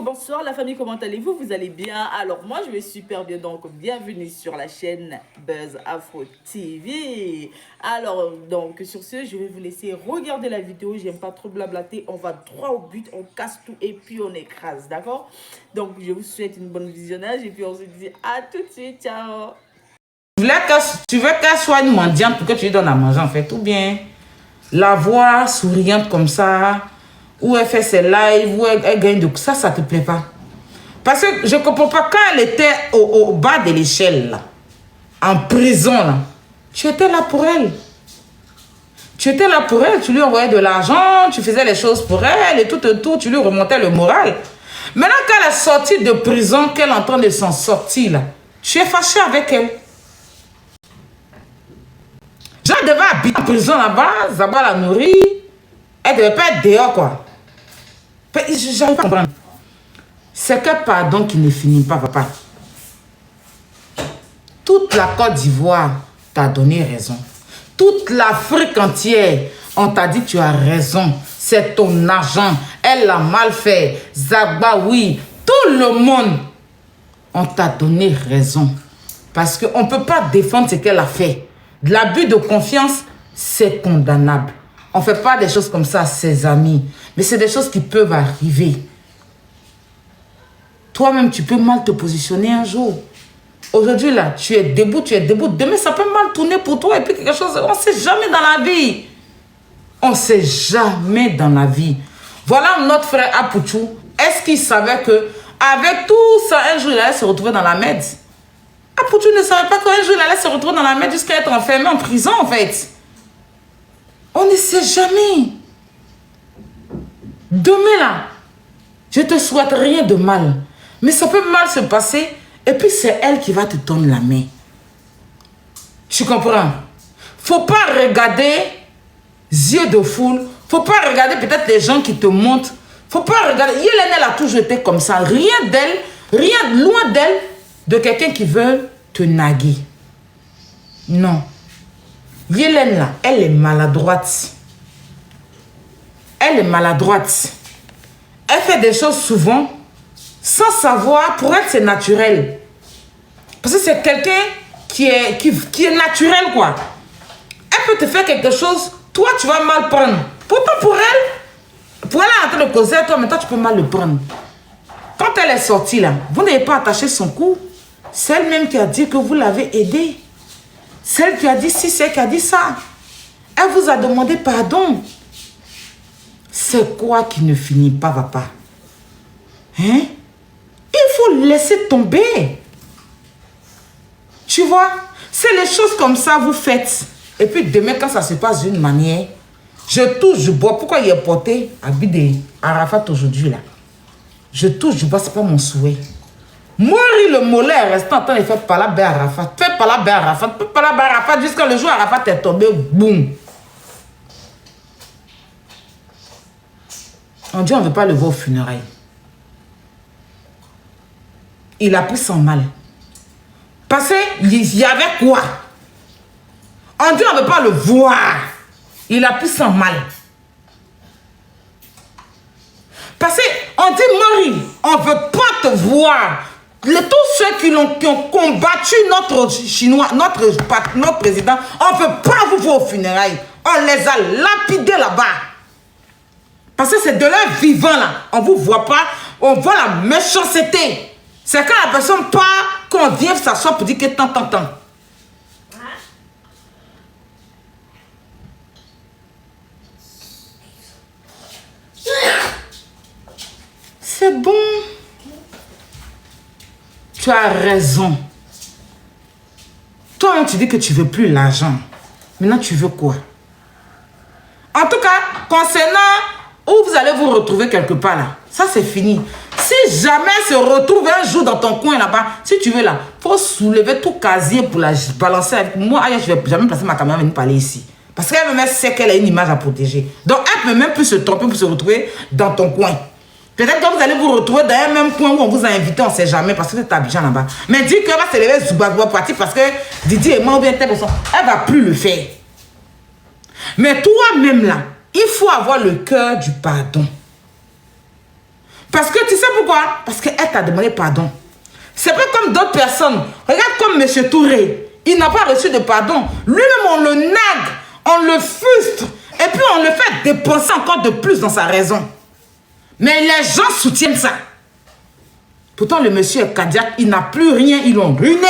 Bonsoir la famille, comment allez-vous? Vous allez bien? Alors moi je vais super bien, donc bienvenue sur la chaîne Buzz Afro TV. Alors donc sur ce, je vais vous laisser regarder la vidéo, j'aime pas trop blablater, on va droit au but, on casse tout et puis on écrase, d'accord? Donc je vous souhaite une bonne visionnage et puis on se dit à tout de suite, ciao. Tu veux qu'elle soit une mendiante pour que tu lui donnes à manger en fait, ou bien la voir souriante comme ça, où elle fait ses lives, où elle gagne de ça, ça te plaît pas. Parce que je comprends pas, quand elle était au bas de l'échelle, là, en prison, là, tu étais là pour elle. Tu étais là pour elle, tu lui envoyais de l'argent, tu faisais les choses pour elle et tout, tu lui remontais le moral. Maintenant qu'elle est sortie de prison, qu'elle est en train de s'en sortir, là, tu es fâché avec elle. Genre, elle devait habiter en prison là-bas, Zaba la nourrit, elle devait pas être dehors, quoi. J'arrive pas à comprendre. C'est que pardon qui ne finit pas, papa. Toute la Côte d'Ivoire t'a donné raison. Toute l'Afrique entière, on t'a dit tu as raison. C'est ton argent. Elle l'a mal fait. Zaba, oui. Tout le monde, on t'a donné raison. Parce qu'on ne peut pas défendre ce qu'elle a fait. De l'abus de confiance, c'est condamnable. On ne fait pas des choses comme ça à ses amis. Mais c'est des choses qui peuvent arriver. Toi-même, tu peux mal te positionner un jour. Aujourd'hui, là, tu es debout, tu es debout. Demain, ça peut mal tourner pour toi. Et puis quelque chose, on ne sait jamais dans la vie. On ne sait jamais dans la vie. Voilà notre frère Apouchou. Est-ce qu'il savait que avec tout ça, un jour, il allait se retrouver dans la merde? Apouchou ne savait pas qu'un jour, il allait se retrouver dans la merde jusqu'à être enfermé en prison, en fait. On ne sait jamais. Demain, là, je ne te souhaite rien de mal. Mais ça peut mal se passer. Et puis, c'est elle qui va te tendre la main. Tu comprends? Faut pas regarder yeux de foule. Faut pas regarder peut-être les gens qui te montrent. Faut pas regarder. Yélène, elle a toujours été comme ça. Rien d'elle, rien loin d'elle, de quelqu'un qui veut te naguer. Non. Yélène, là, elle est maladroite. Elle est maladroite. Elle fait des choses souvent sans savoir. Pour elle, c'est naturel. Parce que c'est quelqu'un qui est naturel, quoi. Elle peut te faire quelque chose, toi, tu vas mal prendre. Pourtant, pour elle est en train de causer, toi, mais toi, tu peux mal le prendre. Quand elle est sortie, là, vous n'avez pas attaché son cou. C'est elle-même qui a dit que vous l'avez aidée. C'est elle qui a dit si, c'est elle qui a dit ça. Elle vous a demandé pardon. C'est quoi qui ne finit pas, papa? Hein? Il faut laisser tomber. Tu vois? C'est les choses comme ça, vous faites. Et puis demain, quand ça se passe d'une manière, je touche, je bois. Pourquoi il est porté habit de Arafat aujourd'hui, là? Je touche, je bois, c'est pas mon souhait. Mourir le mollet restant en train de faire palabé Arafat. Fais palabé Arafat. Fais palabé Arafat jusqu'à le jour où Arafat est tombé. Boum. On dit on ne veut pas le voir au funérailles. Il a pris son mal. Parce qu'il y avait quoi? On dit on ne veut pas le voir. Il a pris son mal. Parce qu'on dit Marie, on ne veut pas te voir. Tous ceux qui ont combattu notre Chinois, notre président, on ne veut pas vous voir au funérailles. On les a lapidés là-bas. Parce que c'est de leur vivant là. On ne vous voit pas. On voit la méchanceté. C'est quand la personne part, qu'on vient s'asseoir pour dire que tant. C'est bon. Tu as raison. Toi, tu dis que tu ne veux plus l'argent. Maintenant, tu veux quoi? En tout cas, concernant où vous allez vous retrouver quelque part là, ça c'est fini. Si jamais se retrouve un jour dans ton coin là-bas, si tu veux là, il faut soulever tout casier pour la balancer avec moi. Je ne vais jamais placer ma caméra et venir parler ici. Parce qu'elle-même sait qu'elle a une image à protéger. Donc elle peut même plus se tromper pour se retrouver dans ton coin. Peut-être que vous allez vous retrouver dans un même coin où on vous a invité, on ne sait jamais, parce que c'est Abidjan là-bas. Mais dis qu'elle va se lever Zoubagoua pratique parce que Didi et moi, ou bien telle personne, elle ne va plus le faire. Mais toi-même là, il faut avoir le cœur du pardon. Parce que tu sais pourquoi? Parce qu'elle t'a demandé pardon. C'est pas comme d'autres personnes. Regarde comme M. Touré. Il n'a pas reçu de pardon. Lui-même, on le nague, on le frustre. Et puis, on le fait dépenser encore de plus dans sa raison. Mais les gens soutiennent ça. Pourtant, le monsieur est cardiaque. Il n'a plus rien. Ils l'ont ruiné.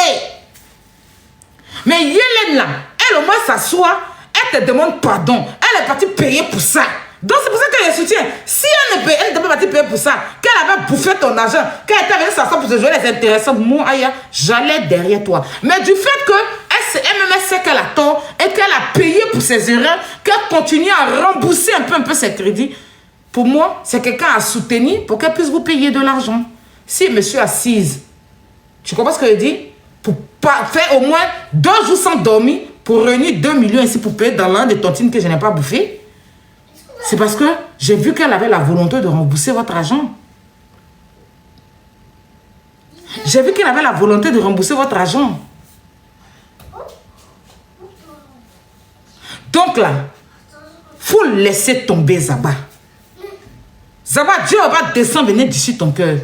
Mais Yélène, là, elle au moins s'assoit. Elle te demande pardon. Elle est partie payer pour ça. Donc, c'est pour ça qu'elle le soutient. Si elle ne devait pas payer pour ça, qu'elle avait bouffé ton argent, qu'elle était venue s'asseoir pour se jouer les intéressants, moi, j'allais derrière toi. Mais du fait qu'elle-même sait qu'elle a tort et qu'elle a payé pour ses erreurs, qu'elle continue à rembourser un peu ses crédits, pour moi, c'est quelqu'un à soutenir pour qu'elle puisse vous payer de l'argent. Si monsieur assise, tu comprends ce que je dis? Pour faire au moins 2 jours sans dormir, pour réunir 2 millions ici pour payer dans l'un des tontines que je n'ai pas bouffé, c'est parce que j'ai vu qu'elle avait la volonté de rembourser votre argent. J'ai vu qu'elle avait la volonté de rembourser votre argent. Donc là, il faut laisser tomber Zaba. Zaba, Dieu va descendre, venir d'ici ton cœur.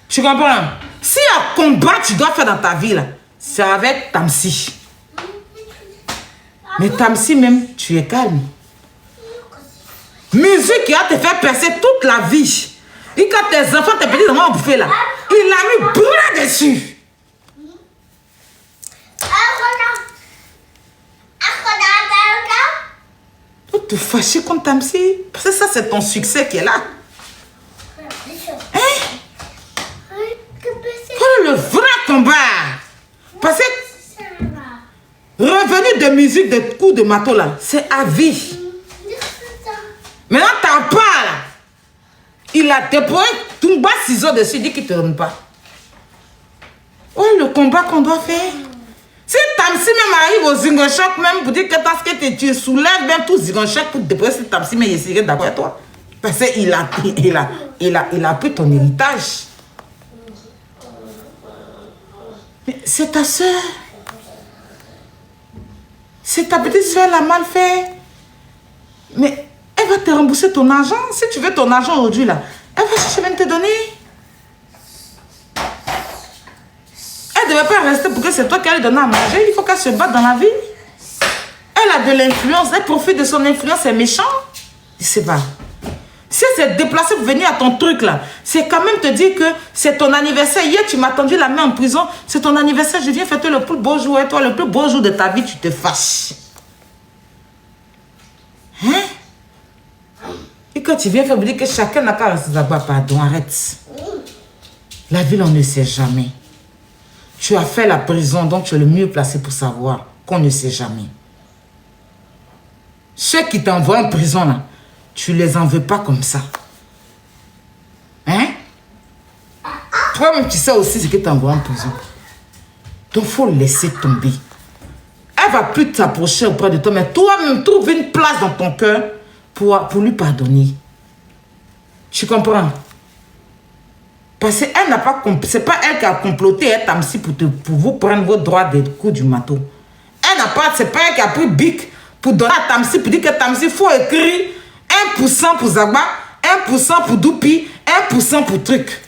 Tu comprends? S'il y a un combat que tu dois faire dans ta vie, là, c'est avec Tamsi. Mais Tamsi même, tu es calme. Musique qui va te faire percer toute la vie. Et quand tes enfants, tes petits enfants ont bouffé là, il a mis bras dessus. Tu te fâches contre Tamsi. Parce que ça, c'est ton succès qui est là. Hein? Voilà le vrai combat. Parce que revenu de musique, de coups de marteau là, c'est à vie. Maintenant, t'en parles. Il a déposé tout bas ciseaux dessus, il dit qu'il ne te donne pas. Oh, le combat qu'on doit faire. Si Tamsi même arrive au Zingochak, même pour dire que tu soulèves même tout Zingochak pour déposer Tamsi, mais il serait d'accord avec toi. Parce qu'il a pris ton héritage. Mais c'est ta soeur. C'est ta petite soeur, elle a mal fait. Mais elle va te rembourser ton argent. Si tu veux ton argent aujourd'hui, là, elle va chercher même te donner. Elle ne devait pas rester pour que c'est toi qui allais donner à manger. Il faut qu'elle se batte dans la vie. Elle a de l'influence. Elle profite de son influence. C'est méchant. Je ne sais pas. Si elle s'est déplacée pour venir à ton truc, là, c'est quand même te dire que c'est ton anniversaire. Hier, tu m'as tendu la main en prison. C'est ton anniversaire. Je viens fêter le plus beau jour. Et toi, le plus beau jour de ta vie, tu te fâches. Hein? Et quand tu viens faire dire que chacun n'a qu'à rester là-bas, pardon, arrête. La ville, on ne sait jamais. Tu as fait la prison, donc tu es le mieux placé pour savoir qu'on ne sait jamais. Ceux qui t'envoient en prison, là, tu les en veux pas comme ça. Hein? Toi-même, tu sais aussi ce que t'envoies en prison. Donc, il faut laisser tomber. Elle va plus t'approcher auprès de toi, mais toi-même, trouve une place dans ton cœur pour lui pardonner. Tu comprends? Parce qu'elle n'a pas... C'est pas elle qui a comploté, elle Tamsi, pour vous prendre vos droits des coups du marteau. Elle n'a pas... C'est pas elle qui a pris Bic pour donner à Tamsi, pour dire que Tamsi, il faut écrire 1% pour Zaba, 1% pour Doupi, 1% pour truc.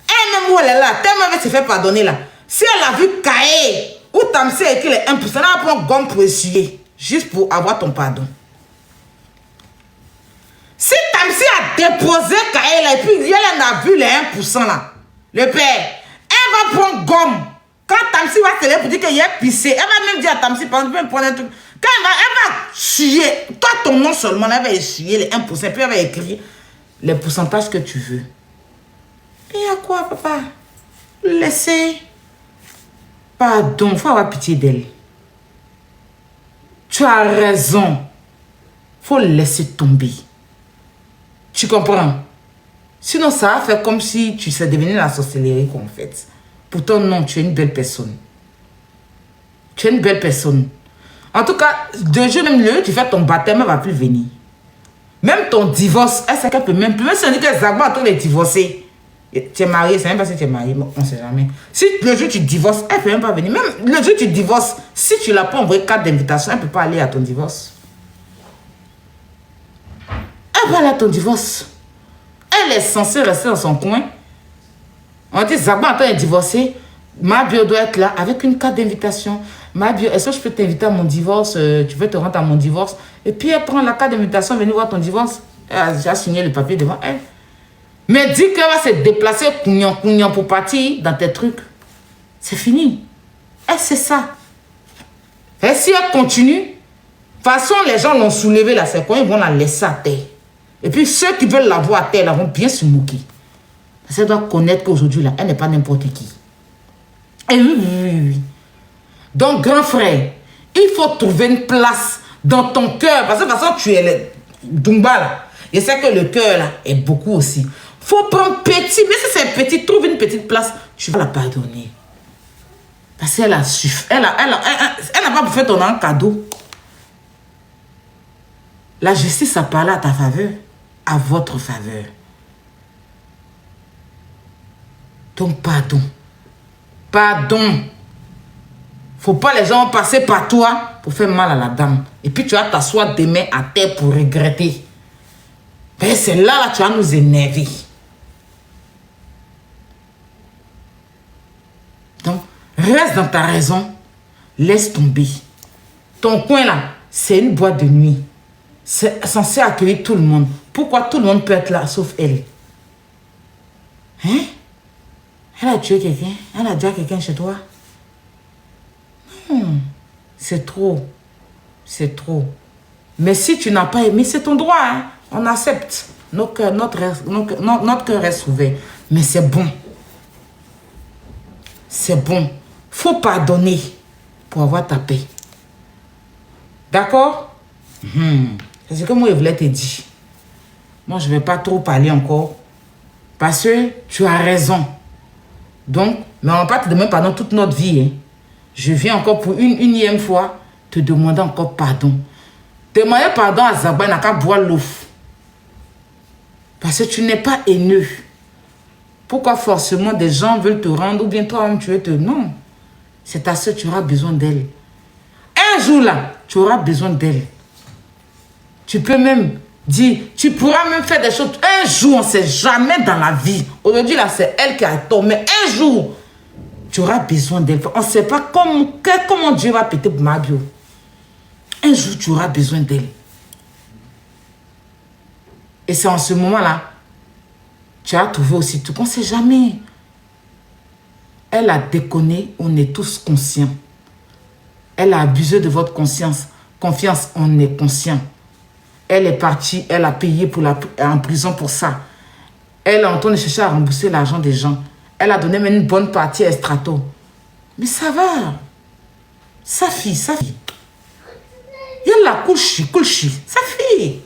Elle-même où elle est là, tellement elle se fait pardonner là. Si elle a vu Kaé, où Tamsi a écrit les 1%, elle va prendre gomme pour essuyer, juste pour avoir ton pardon. Si Tamsi a déposé Kaé là, et puis elle a vu les 1% là, le père, elle va prendre gomme. Quand Tamsi va se lever pour dire qu'il est pissé, elle va même dire à Tamsi, prendre un truc. Quand elle va essuyer, toi ton nom seulement, elle va essuyer les 1%, puis elle va écrire les pourcentages que tu veux. Et à quoi, papa? Laissez. Pardon, il faut avoir pitié d'elle. Tu as raison. Il faut laisser tomber. Tu comprends? Sinon, ça va faire comme si tu sais devenir la sorcellerie qu'on fait. Pourtant, non, tu es une belle personne. Tu es une belle personne. En tout cas, 2 jours, même le tu fais ton baptême, elle ne va plus venir. Même ton divorce, elle sait qu'elle peut même plus. Même si on dit que Zagba a tous les divorcés. Tu es marié, c'est même pas si tu es marié, on ne sait jamais. Si le jour tu divorces, elle ne peut même pas venir. Même le jour tu divorces, si tu n'as pas envoyé carte d'invitation, elle ne peut pas aller à ton divorce. Elle va aller à ton divorce. elle est censée rester dans son coin. On dit, Zagba est divorcé. Ma bio doit être là avec une carte d'invitation. Ma bio, est-ce que je peux t'inviter à mon divorce? Tu veux te rendre à mon divorce? Et puis elle prend la carte d'invitation, venir voir ton divorce. Elle a déjà signé le papier devant elle. Mais dis qu'elle va se déplacer cougnon pour partir dans tes trucs. C'est fini. Elle sait ça. Et si elle continue, de toute façon, les gens l'ont soulevée là, c'est quoi? Ils vont la laisser à terre. Et puis ceux qui veulent la voir à terre, là, vont bien se moquer. Parce qu'elle doit connaître qu'aujourd'hui, là, elle n'est pas n'importe qui. Et oui. Donc, grand frère, il faut trouver une place dans ton cœur. Parce que de toute façon, tu es le Dumba là. Je sais que le cœur là est beaucoup aussi. Faut prendre petit. Mais si c'est petit, trouve une petite place. Tu vas la pardonner. Parce qu'elle a su. Elle n'a pas fait ton un cadeau. La justice a parlé à ta faveur. À votre faveur. Donc, pardon. Pardon. Faut pas les gens passer par toi pour faire mal à la dame. Et puis tu vas t'asseoir demain à terre pour regretter. Ben c'est là, tu vas nous énerver. Donc, reste dans ta raison. Laisse tomber. Ton coin là, c'est une boîte de nuit. C'est censé accueillir tout le monde. Pourquoi tout le monde peut être là, sauf elle? Hein? Elle a tué quelqu'un? Elle a déjà quelqu'un chez toi? C'est trop. C'est trop. Mais si tu n'as pas aimé, c'est ton droit. Hein? On accepte. Notre cœur reste ouvert. Mais c'est bon. C'est bon. Faut pardonner pour avoir ta paix. D'accord? C'est ce que moi, je voulais te dire. Moi, je ne vais pas trop parler encore. Parce que tu as raison. Donc, mais on ne va pas te demander pardon toute notre vie. Hein. Je viens encore pour une unième fois te demander encore pardon. Demander pardon à Zagba, n'a qu'à boire l'eau. Parce que tu n'es pas haineux. Pourquoi forcément des gens veulent te rendre ou bien toi-même tu veux te... Non. C'est ta soeur, tu auras besoin d'elle. Un jour là, tu auras besoin d'elle. Tu peux même dire, tu pourras même faire des choses. Un jour, on ne sait jamais dans la vie. Aujourd'hui là, c'est elle qui a tort. Mais un jour, tu auras besoin d'elle. On ne sait pas comment Dieu va péter pour ma bio. Un jour, tu auras besoin d'elle. Et c'est en ce moment-là, tu as trouvé aussi tout. On ne sait jamais. Elle a déconné, on est tous conscients. Elle a abusé de votre confiance, on est conscient. Elle est partie, elle a payé en prison pour ça. Elle est en train de chercher à rembourser l'argent des gens. Elle a donné même une bonne partie à Estrato. Mais ça va. Sa fille. Il y a la couche. Sa fille.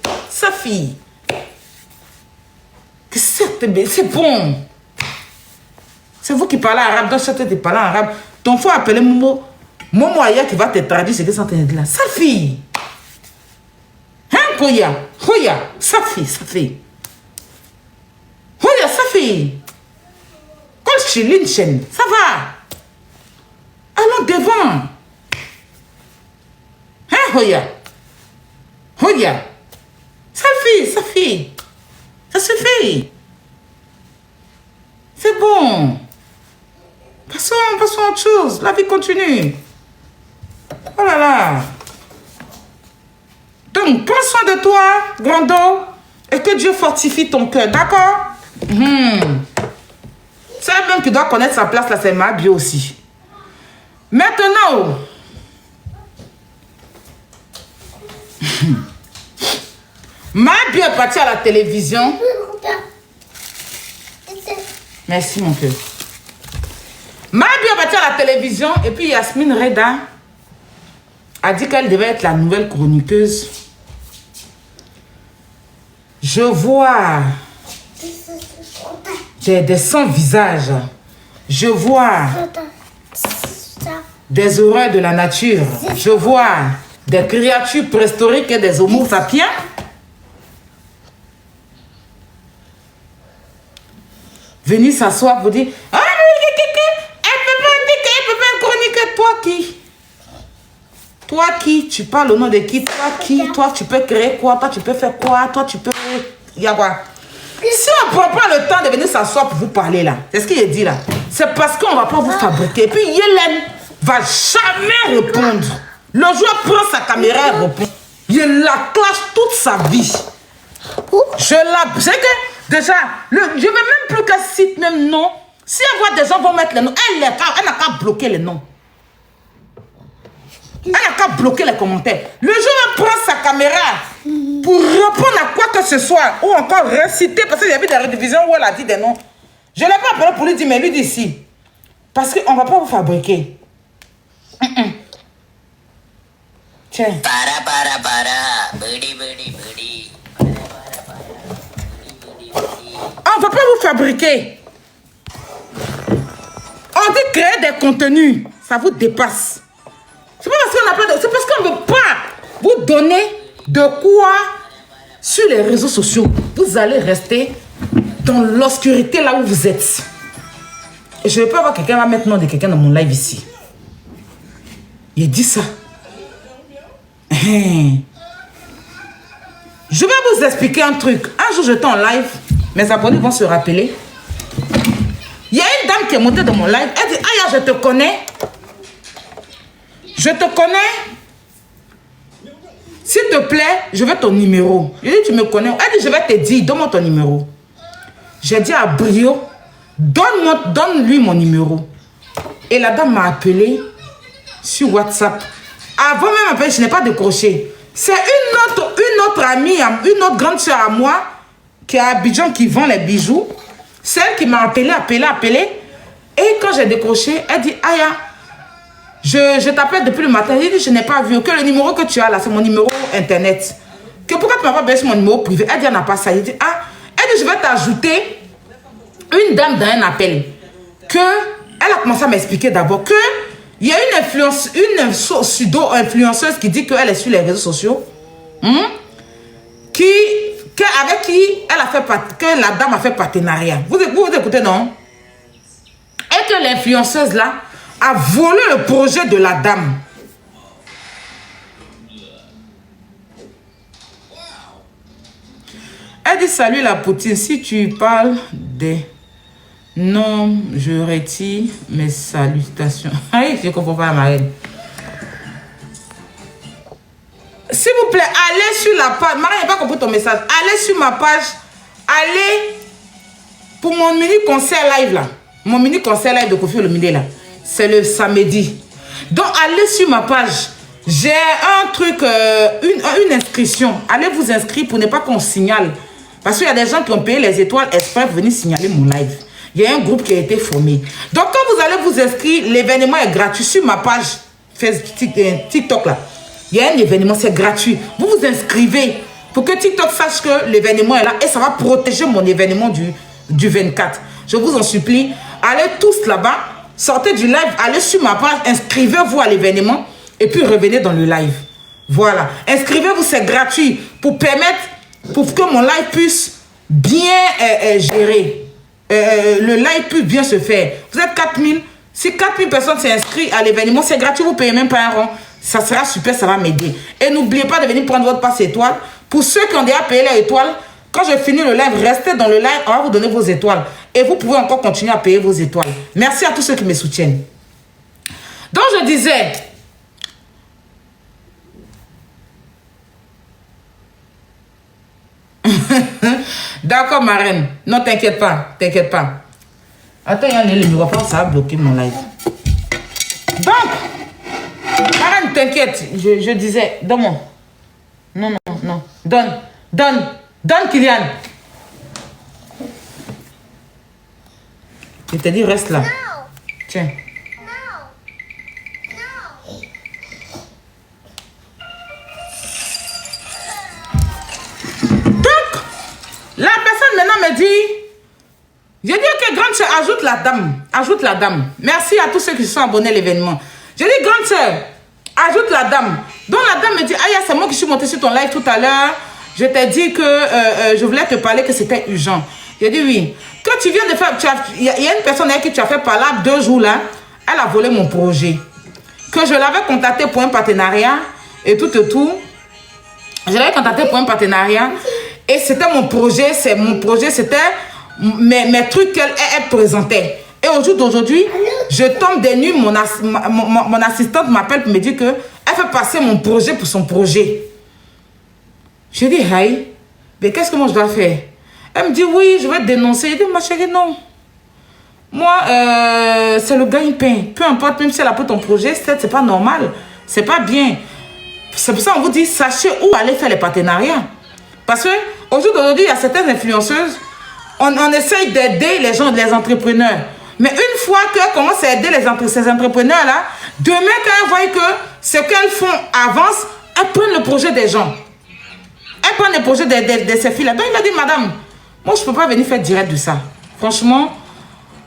C'est bon. C'est vous qui parlez arabe. Donc, si tu parles arabe, ton faut appeler Momo. Momo Aya qui va te traduire ce que c'est en train de dire là. Sa fille. Hein, Hoya, sa fille. Hoya, sa fille. Colchilinchen, ça va. Allons devant. Hein, Hoya. Sa fille. Ça suffit. C'est bon. Passons à autre chose. La vie continue. Oh là là. Donc, prends soin de toi, Grando. Et que Dieu fortifie ton cœur. D'accord? C'est elle-même qui doit connaître sa place là. C'est ma bio aussi. Maintenant. Ma bio est partie à la télévision. Merci mon cœur. Ma bio est partie à la télévision et puis Yasmine Reda a dit qu'elle devait être la nouvelle chroniqueuse. Je vois des sans-visages. Je vois des horreurs de la nature. Je vois des créatures préhistoriques et des homo sapiens. Venir s'asseoir pour dire « Ah, elle peut pas chroniquer. Toi qui? Toi qui? Tu parles au nom de qui? Toi qui? Toi tu peux créer quoi? Toi tu peux faire quoi? Toi tu peux... Il y a quoi? Si on ne prend pas le temps de venir s'asseoir pour vous parler là, c'est ce qu'il a dit là, c'est parce qu'on ne va pas vous fabriquer. Et puis Yélène va jamais répondre. Le joueur prend sa caméra et répond. Il la clash toute sa vie. C'est que déjà, je ne veux même plus qu'elle cite même nom. Si elle voit des gens vont mettre les noms, elle n'a qu'à bloquer les noms. Elle n'a qu'à bloquer les commentaires. Le joueur prend sa caméra pour répondre à quoi que ce soit ou encore réciter, parce qu'il y avait des rediffusions où elle a dit des noms. Je ne l'ai pas appelé pour lui dire, mais lui dit si. Parce qu'on ne va pas vous fabriquer. Tiens. On ne va pas vous fabriquer. On dit créer des contenus. Ça vous dépasse. C'est pas parce qu'on a pas de... C'est parce qu'on ne veut pas vous donner de quoi sur les réseaux sociaux. Vous allez rester dans l'obscurité là où vous êtes. Et je ne vais pas voir quelqu'un va mettre le nom de quelqu'un dans mon live ici. Il dit ça. Je vais vous expliquer un truc. Un jour, j'étais en live. Mes abonnés vont se rappeler. Il y a une dame qui est montée dans mon live. Elle dit, Aya, je te connais. Je te connais. S'il te plaît, je veux ton numéro. Je dis, tu me connais. Elle dit, je vais te dire, donne-moi ton numéro. J'ai dit à Brio, donne-lui mon numéro. Et la dame m'a appelé sur WhatsApp. Avant même d'appeler, je n'ai pas décroché. C'est une autre amie, une autre grande soeur à moi, qui est à Abidjan, qui vend les bijoux. C'est elle qui m'a appelé. Et quand j'ai décroché, elle dit, Aya, je t'appelle depuis le matin. Elle dit, je n'ai pas vu. Que le numéro que tu as là, c'est mon numéro internet. Que pourquoi tu m'as pas baissé mon numéro privé? Elle dit, elle n'a pas ça. Elle dit, je vais t'ajouter une dame dans un appel. Elle a commencé à m'expliquer d'abord que il y a une pseudo-influenceuse qui dit qu'elle est sur les réseaux sociaux. Avec qui que la dame a fait partenariat. Vous écoutez, non? Et que l'influenceuse là a volé le projet de la dame. Elle dit, salut la poutine, si tu parles des noms, je retire mes salutations. Aïe, je ne comprends pas, Marine. S'il vous plaît, allez sur la page. Marie, je n'ai pas compris ton message. Allez sur ma page. Allez pour mon mini concert live là. Mon mini concert live de Kofi Olomide là. C'est le samedi. Donc, allez sur ma page. J'ai un truc, une inscription. Allez vous inscrire pour ne pas qu'on signale. Parce qu'il y a des gens qui ont payé les étoiles exprès pour venir signaler mon live. Il y a un groupe qui a été formé. Donc, quand vous allez vous inscrire, l'événement est gratuit sur ma page Facebook, TikTok là. Il y a un événement, c'est gratuit. Vous vous inscrivez pour que TikTok sache que l'événement est là et ça va protéger mon événement du 24. Je vous en supplie, allez tous là-bas, sortez du live, allez sur ma page, inscrivez-vous à l'événement et puis revenez dans le live. Voilà. Inscrivez-vous, c'est gratuit pour permettre, pour que mon live puisse bien gérer. Le live puisse bien se faire. Vous êtes 4000. Si 4000 personnes s'inscrivent à l'événement, c'est gratuit, vous ne payez même pas un rond. Ça sera super, ça va m'aider. Et n'oubliez pas de venir prendre votre passe étoile. Pour ceux qui ont déjà payé les étoiles, quand je finis le live, restez dans le live, on va vous donner vos étoiles. Et vous pouvez encore continuer à payer vos étoiles. Merci à tous ceux qui me soutiennent. Donc je disais... D'accord, ma reine. Non, t'inquiète pas. T'inquiète pas. Attends, il y a le numéro, ça va bloquer mon live. Donc, ma reine, t'inquiète. Je disais, donne-moi. Non. Donne, Kylian. Je t'ai dit, reste là. Tiens. La personne maintenant me dit, j'ai dit que grande soeur, ajoute la dame. Merci à tous ceux qui se sont abonnés à l'événement. J'ai dit, grande soeur, ajoute la dame. Donc la dame me dit, ah, c'est moi qui suis montée sur ton live tout à l'heure. Je t'ai dit que je voulais te parler, que c'était urgent. J'ai dit oui. Quand tu viens de faire, il y a une personne avec qui tu as fait parler 2 jours là, elle a volé mon projet. Que je l'avais contacté pour un partenariat et tout. Je l'avais contacté pour un partenariat. Et c'était mon projet, c'était mes trucs qu'elle présentait. Et au jour d'aujourd'hui, je tombe des nues, mon assistante m'appelle pour me dire qu'elle fait passer mon projet pour son projet. Je dis, hey, mais qu'est-ce que moi je dois faire? Elle me dit, oui, je vais te dénoncer. Je dis, ma chérie, non. Moi, c'est le gagne-pain. Peu importe, même si elle a pris ton projet, c'est pas normal. C'est pas bien. C'est pour ça qu'on vous dit, sachez où aller faire les partenariats. Parce qu'aujourd'hui, il y a certaines influenceuses, on essaye d'aider les gens, les entrepreneurs. Mais une fois qu'elles commencent à aider ces entrepreneurs-là, demain, quand elles voient que ce qu'elles font avance, elles prennent le projet des gens. Elles prennent le projet de ces filles-là. Donc, il a dit, madame, moi, je ne peux pas venir faire direct de ça. Franchement,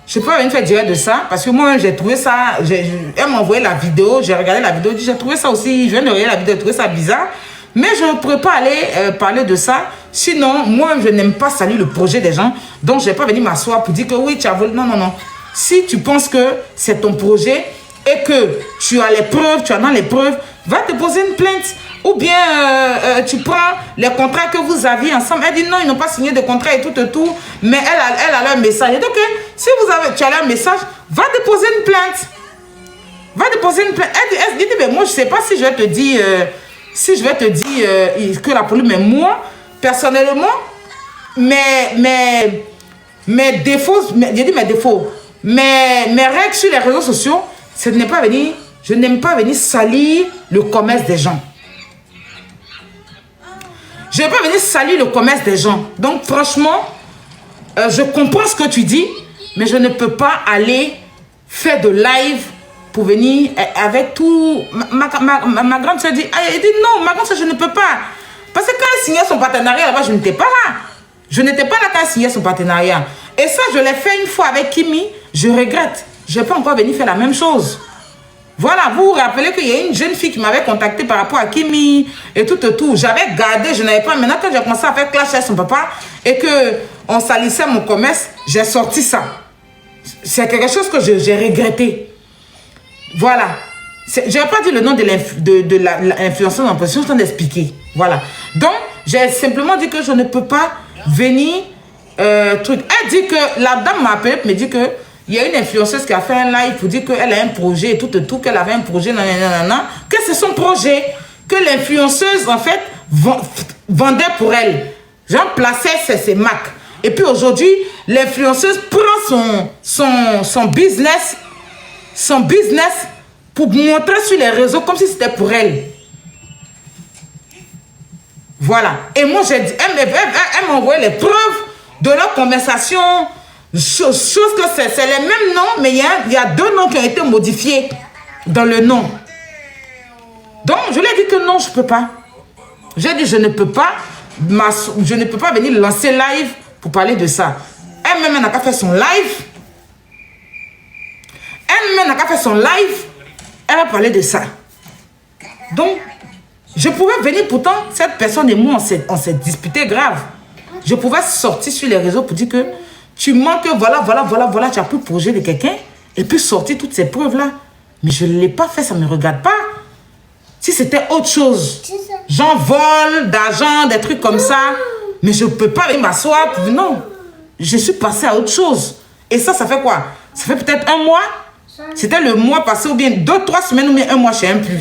je ne peux pas venir faire direct de ça parce que moi-même, j'ai trouvé ça. Elle m'a envoyé la vidéo, j'ai regardé la vidéo, j'ai trouvé ça aussi. Je viens de regarder la vidéo, j'ai trouvé ça bizarre. Mais je ne pourrais pas aller parler de ça. Sinon, moi-même, je n'aime pas saluer le projet des gens. Donc, je ne vais pas venir m'asseoir pour dire que oui, tu as volé. Non, non, non. Si tu penses que c'est ton projet et que tu as les preuves, tu en as les preuves, va te poser une plainte. Ou bien tu prends les contrats que vous aviez ensemble. Elle dit non, ils n'ont pas signé de contrat et tout. Mais elle a leur message. Donc, si tu as leur message, va déposer une plainte. Va déposer une plainte. Elle dit, mais moi, je ne sais pas si je vais te dire... que la police, mais moi, personnellement, mes défauts, j'ai dit mes défauts, mes règles sur les réseaux sociaux, je n'aime pas venir salir le commerce des gens. Je ne vais pas venir salir le commerce des gens. Donc, franchement, je comprends ce que tu dis, mais je ne peux pas aller faire de live pour venir avec tout... Ma grande soeur dit, elle dit non, ma grande soeur, je ne peux pas. Parce que quand elle signait son partenariat là-bas, je n'étais pas là. Je n'étais pas là quand elle signait son partenariat. Et ça, je l'ai fait une fois avec Kimi. Je regrette. Je ne vais pas encore venir faire la même chose. Voilà, vous vous rappelez qu'il y a une jeune fille qui m'avait contacté par rapport à Kimi et tout. J'avais gardé, je n'avais pas. Maintenant, quand j'ai commencé à faire clash avec son papa et qu'on salissait mon commerce, j'ai sorti ça. C'est quelque chose que j'ai regretté. Voilà. Je n'ai pas dit le nom de l'influenceuse en position, je t'en ai expliqué. Voilà. Donc, j'ai simplement dit que je ne peux pas venir... Elle dit que... La dame m'a appelé et me dit que il y a une influenceuse qui a fait un live pour dire qu'elle a un projet et tout, qu'elle avait un projet, que c'est son projet, que l'influenceuse, en fait, vendait pour elle. Genre, plaçait ses marques. Et puis aujourd'hui, l'influenceuse prend son business pour montrer sur les réseaux comme si c'était pour elle. Voilà. Et moi, j'ai dit, elle m'a envoyé les preuves de leur conversation. Chose que c'est les mêmes noms, mais il y a deux noms qui ont été modifiés dans le nom. Donc, je lui ai dit que non, je ne peux pas. J'ai dit, je ne peux pas venir lancer live pour parler de ça. Elle-même n'a qu'à faire son live. Elle va parler de ça. Donc, je pouvais venir, pourtant, cette personne et moi, on s'est disputé grave. Je pouvais sortir sur les réseaux pour dire que tu manques, voilà, tu as pris le projet de quelqu'un et puis sortir toutes ces preuves-là. Mais je ne l'ai pas fait, ça ne me regarde pas. Si c'était autre chose, j'en vole d'argent, des trucs comme ça, mais je ne peux pas aller m'asseoir. Non, je suis passé à autre chose. Et ça fait quoi? Ça fait peut-être un mois. C'était le mois passé ou bien 2-3 semaines ou bien un mois, je ne sais même plus.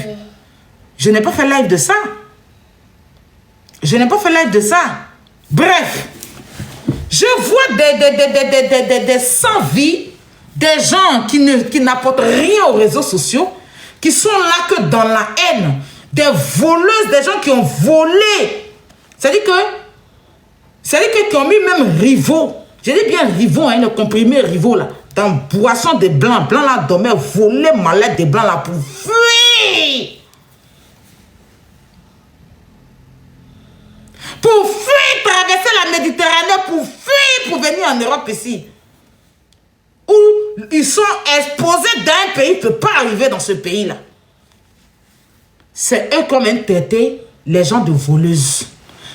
Je n'ai pas fait live de ça. Bref, je vois des sans-vie, des gens qui n'apportent rien aux réseaux sociaux, qui sont là que dans la haine, des voleuses, des gens qui ont volé. C'est-à-dire qu'ils ont mis même rivaux. Je dis bien rivaux, le comprimé rivaux là, dans boisson des blancs. Blancs là dormaient, volé malade des blancs là pour fuir. Pour fuir, traverser la Méditerranée, pour fuir, pour venir en Europe ici. Où ils sont exposés d'un pays, ils ne peuvent pas arriver dans ce pays-là. C'est eux qui ont même traité les gens de voleuses.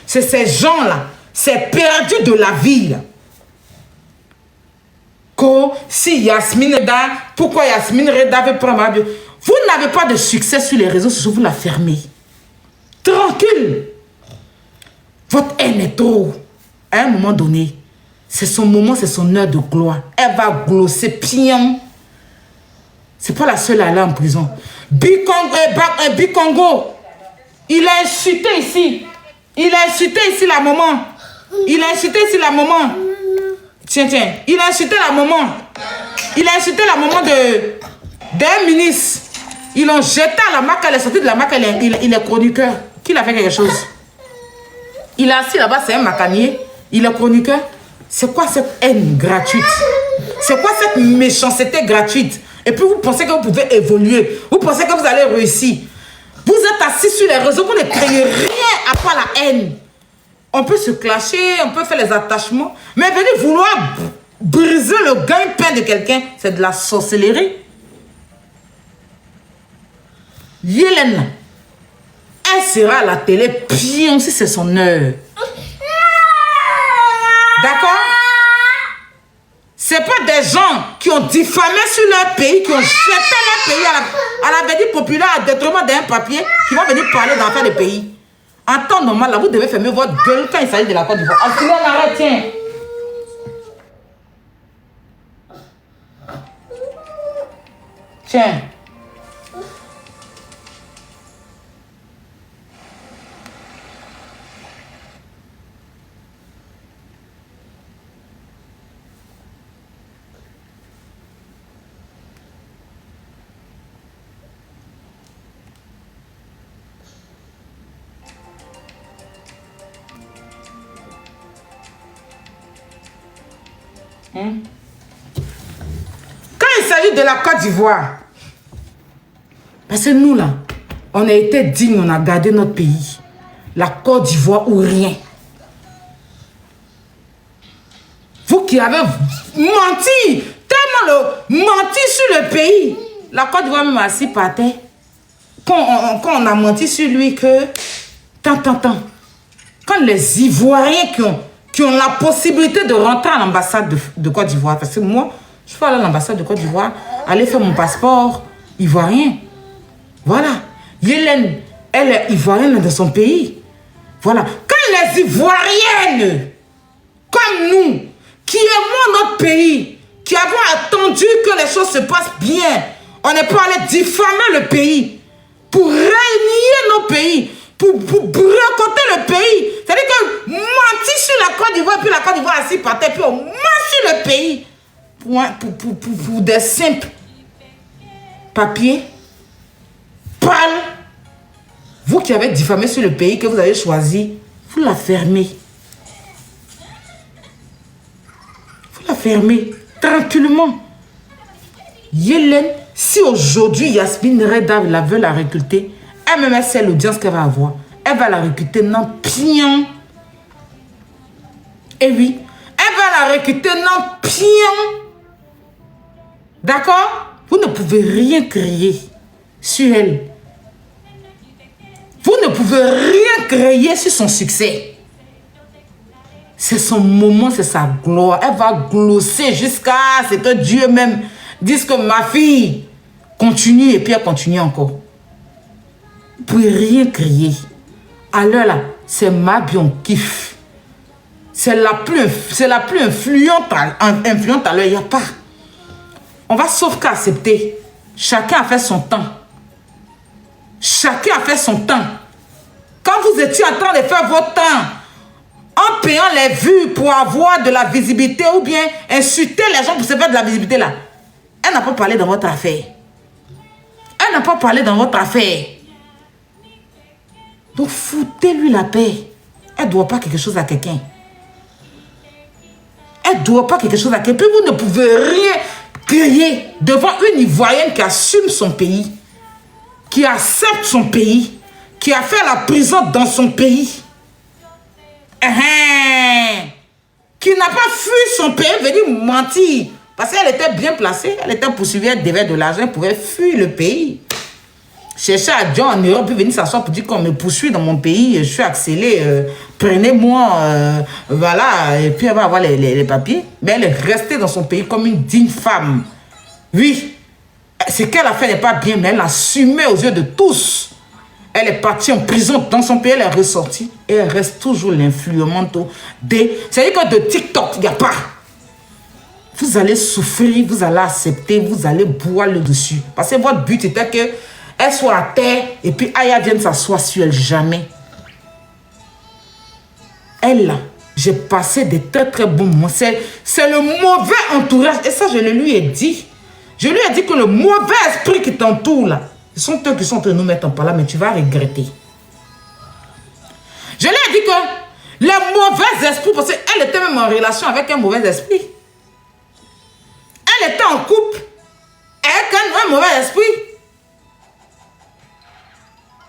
C'est ces gens-là, c'est perdu de la vie. Là. Que si Yasmine Reda, pourquoi Yasmine Reda veut prendre ma vie? Vous n'avez pas de succès sur les réseaux sociaux, vous la fermez. Tranquille. Votre haine est trop. À un moment donné, c'est son moment, c'est son heure de gloire. Elle va glosser, pion. C'est pas la seule à aller en prison. Bikongo, il a insulté ici. Il a insulté ici la maman. Il a insulté ici la maman. Tiens. Il a insulté la maman. Il a insulté la maman d'un ministre. Ils l'ont jeté à la marque. Elle est sortie de la marque. Il est chroniqueur. Qu'il a fait quelque chose. Il est assis là-bas. C'est un macanier. Il est chroniqueur. C'est quoi cette haine gratuite? C'est quoi cette méchanceté gratuite? Et puis vous pensez que vous pouvez évoluer. Vous pensez que vous allez réussir. Vous êtes assis sur les réseaux. Vous ne créez rien à part la haine. On peut se clasher, on peut faire les attachements. Mais venir vouloir briser le gagne-pain de quelqu'un, c'est de la sorcellerie. Yélène, elle sera à la télé, pion si c'est son heure. D'accord? C'est pas des gens qui ont diffamé sur leur pays, qui ont jeté leur pays à la vedette populaire à détriment d'un papier, qui vont venir parler d'affaires de pays. En temps normal, là, vous devez fermer votre gueule quand il s'agit de la Côte d'Ivoire. Ah, sinon, on arrête, tiens. Tiens. Quand il s'agit de la Côte d'Ivoire, parce que nous là, on a été dignes, on a gardé notre pays. La Côte d'Ivoire ou rien. Vous qui avez menti, tellement menti sur le pays. La Côte d'Ivoire même assis par terre. Quand on a menti sur lui que... Tant. Quand les Ivoiriens qui ont la possibilité de rentrer à l'ambassade de Côte d'Ivoire. Parce que moi, je peux aller à l'ambassade de Côte d'Ivoire, aller faire mon passeport ivoirien. Voilà. Yélène, elle est ivoirienne de son pays. Voilà. Quand les Ivoiriennes, comme nous, qui aimons notre pays, qui avons attendu que les choses se passent bien, on n'est pas allé diffamer le pays pour régner nos pays, pour raconter le pays. C'est-à-dire que mentir sur la Côte d'Ivoire, puis la Côte d'Ivoire assis par terre, puis on ment sur le pays pour des simples papiers, pâles. Vous qui avez diffamé sur le pays que vous avez choisi, vous la fermez. Vous la fermez tranquillement. Yélène, si aujourd'hui Yasmine Reda la veut la recruter, elle-même sait l'audience qu'elle va avoir. Elle va la recruter non pion. Et oui, elle va la recruter non pion. D'accord? Vous ne pouvez rien créer sur elle. Vous ne pouvez rien créer sur son succès. C'est son moment, c'est sa gloire. Elle va glosser jusqu'à ce que Dieu même dise que ma fille continue et puis elle continue encore. Vous ne pouvez rien créer. Alors là, c'est Mabion Kif. C'est la plus influente à l'heure. Il n'y a pas. On va sauf qu'à accepter. Chacun a fait son temps. Chacun a fait son temps. Quand vous étiez en train de faire votre temps, en payant les vues pour avoir de la visibilité ou bien insulter les gens pour se faire de la visibilité là, elle n'a pas parlé dans votre affaire. Elle n'a pas parlé dans votre affaire. Donc foutez-lui la paix. Elle ne doit pas quelque chose à quelqu'un. Elle ne doit pas quelque chose à quelqu'un. Puis vous ne pouvez rien créer devant une Ivoirienne qui assume son pays, qui accepte son pays, qui a fait la prison dans son pays, qui n'a pas fui son pays, venir mentir. Parce qu'elle était bien placée, elle était poursuivie, elle devait de l'argent, elle pouvait fuir le pays. Chercher à Dieu en Europe, puis venir s'asseoir pour dire qu'on me poursuit dans mon pays, je suis accéléré, prenez-moi, voilà, et puis elle va avoir les papiers. Mais elle est restée dans son pays comme une digne femme. Oui, ce qu'elle a fait n'est pas bien, mais elle l'a assumé aux yeux de tous. Elle est partie en prison dans son pays, elle est ressortie. Et elle reste toujours l'influente des... C'est-à-dire que de TikTok, il n'y a pas. Vous allez souffrir, vous allez accepter, vous allez boire le dessus. Parce que votre but était qu'elle soit à terre et puis Aya vienne s'asseoir sur elle. Jamais. Elle, là, j'ai passé des très très bons moments. C'est le mauvais entourage. Et ça, je le lui ai dit. Je lui ai dit que le mauvais esprit qui t'entoure, là, ce sont eux qui sont en train de nous mettre en parole, mais tu vas regretter. Je lui ai dit que les mauvais esprits, parce qu'elle était même en relation avec un mauvais esprit. Elle était en couple avec un mauvais esprit.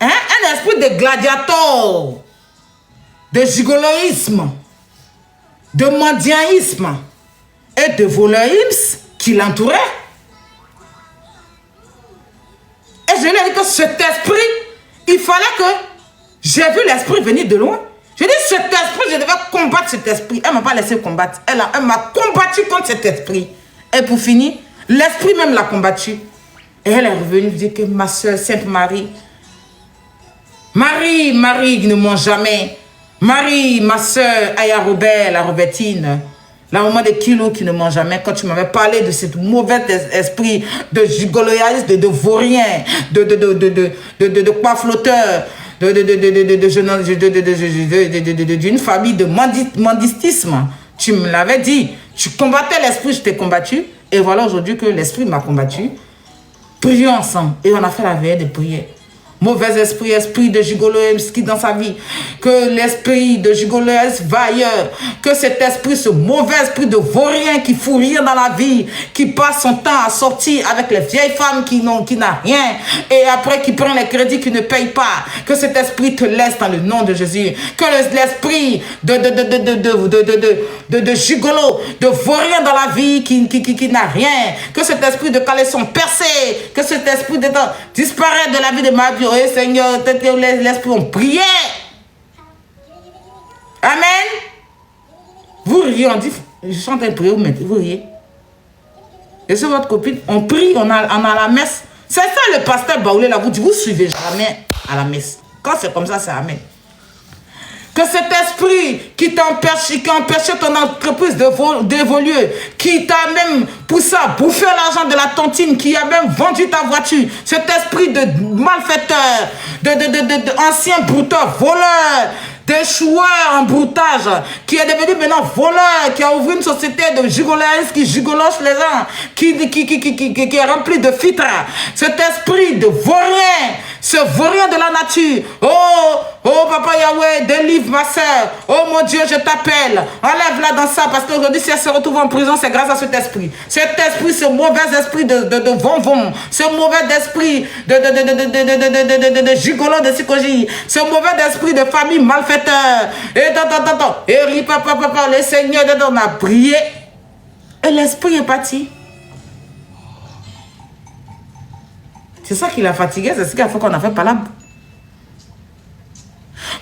Hein? Un esprit de gladiateur, de gigoloïsme, de mendiaïsme et de voléisme qui l'entourait. Et je lui ai dit que cet esprit, il fallait que... J'ai vu l'esprit venir de loin. Je dis, cet esprit, je devais combattre cet esprit. Elle ne m'a pas laissé combattre. Elle m'a combattu contre cet esprit. Et pour finir, l'esprit même l'a combattu. Et elle est revenue dire que ma soeur Sainte Marie, Marie ne ment jamais. Marie, ma soeur Aya Robert, la Robertine, la maman de Kilo qui ne ment jamais, quand tu m'avais parlé de ce mauvais esprit de gigoloïsme, de vaurien, de quoi flotteur, d'une famille de mendistisme, tu me l'avais dit. Tu combattais l'esprit, je t'ai combattu. Et voilà aujourd'hui que l'esprit m'a combattu. Prions ensemble. Et on a fait la veille de prière. Mauvais esprit, esprit de gigoloïsme qui dans sa vie. Que l'esprit de gigoloïsme va ailleurs. Que cet esprit, ce mauvais esprit de vaurien qui fout rien dans la vie, qui passe son temps à sortir avec les vieilles femmes qui n'ont rien, et après qui prend les crédits qui ne payent pas. Que cet esprit te laisse dans le nom de Jésus. Que l'esprit de gigolo, de vaurien dans la vie qui n'a rien. Que cet esprit de caleçon percé, que cet esprit de disparaît de la vie de ma vie. Oui, Seigneur, l'esprit ont prié. Amen. Vous riez, on dit, je suis en train de prier, vous riez. Et c'est votre copine, on prie, on a la messe. C'est ça le pasteur Baoulé là, vous dit, vous suivez jamais à la messe. Quand c'est comme ça, c'est Amen. Que cet esprit qui t'a empêché ton entreprise d'évoluer, qui t'a même poussé à bouffer l'argent de la tontine, qui a même vendu ta voiture, cet esprit de malfaiteur, d'ancien brouteur, voleur, d'échoueur en broutage, qui est devenu maintenant voleur, qui a ouvert une société de gigoloïsme, qui gigoloche les gens, qui est rempli de filtres. Cet esprit de vaurien, ce vaurien de la nature. Oh Papa Yahweh, délivre ma soeur. Oh mon Dieu, je t'appelle. Enlève-la dans ça, parce qu'aujourd'hui, si elle se retrouve en prison, c'est grâce à cet esprit. Cet esprit, ce mauvais esprit de von-von, ce mauvais esprit de gigolo de psychologie, ce mauvais esprit de famille malfaiteur. Et papa, le Seigneur, on a prié. Et l'esprit est parti. C'est ça qui l'a fatigué, c'est ce qu'il a fait qu'on a fait par là.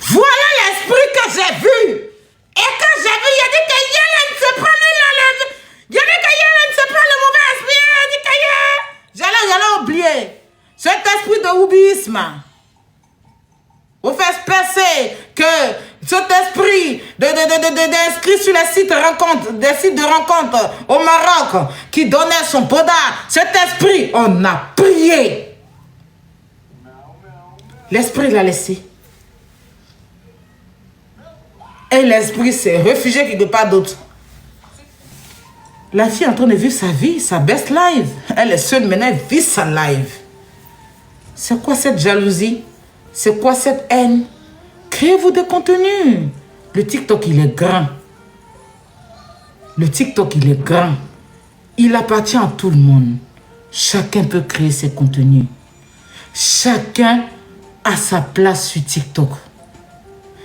Voilà l'esprit que j'ai vu. Et quand j'ai vu, il a dit que Yellen se prend le mauvais esprit. Il a dit que j'allais oublier. Cet esprit de houbisme. Vous faites penser que cet esprit d'inscrit sur les sites des sites de rencontres au Maroc qui donnait son boda, cet esprit, on a prié. L'esprit l'a laissé. Et l'esprit s'est réfugié quelque part d'autre. La fille est en train de vivre sa vie, sa best life. Elle est seule maintenant, elle vit sa life. C'est quoi cette jalousie? C'est quoi cette haine? Créez-vous des contenus. Le TikTok, il est grand. Le TikTok, il est grand. Il appartient à tout le monde. Chacun peut créer ses contenus. Chacun a sa place sur TikTok.